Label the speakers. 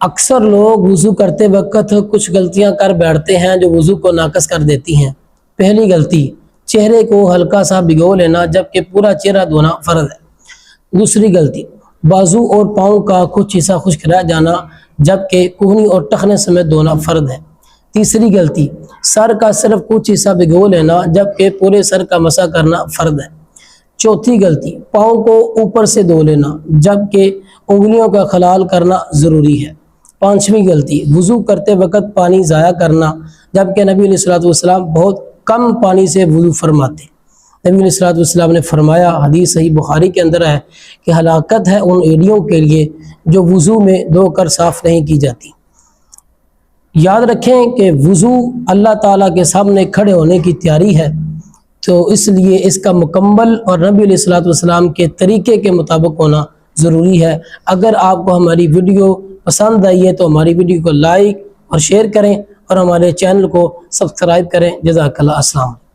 Speaker 1: اکثر لوگ وضو کرتے وقت کچھ غلطیاں کر بیٹھتے ہیں جو وضو کو ناقص کر دیتی ہیں۔ پہلی غلطی، چہرے کو ہلکا سا بھگو لینا جبکہ پورا چہرہ دھونا فرض ہے۔ دوسری غلطی، بازو اور پاؤں کا کچھ حصہ خشک رہ جانا جبکہ کہنی اور ٹخنے سمیت دھونا فرض ہے۔ تیسری غلطی، سر کا صرف کچھ حصہ بھگو لینا جبکہ پورے سر کا مسح کرنا فرض ہے۔ چوتھی غلطی، پاؤں کو اوپر سے دھو لینا جبکہ انگلیوں کا خلال کرنا ضروری ہے۔ پانچویں غلطی، وضو کرتے وقت پانی ضائع کرنا جبکہ نبی علیہ الصلوۃ والسلام بہت کم پانی سے وضو فرماتے۔ نبی علیہ الصلوۃ والسلام نے فرمایا، حدیث صحیح بخاری کے اندر ہے کہ ہلاکت ہے ان ایڑیوں کے لیے جو وضو میں دھو کر صاف نہیں کی جاتی۔ یاد رکھیں کہ وضو اللہ تعالیٰ کے سامنے کھڑے ہونے کی تیاری ہے، تو اس لیے اس کا مکمل اور نبی علیہ الصلوۃ والسلام کے طریقے کے مطابق ہونا ضروری ہے۔ اگر آپ کو ہماری ویڈیو پسند آئی ہے تو ہماری ویڈیو کو لائک اور شیئر کریں اور ہمارے چینل کو سبسکرائب کریں۔ جزاک اللہ، السلام۔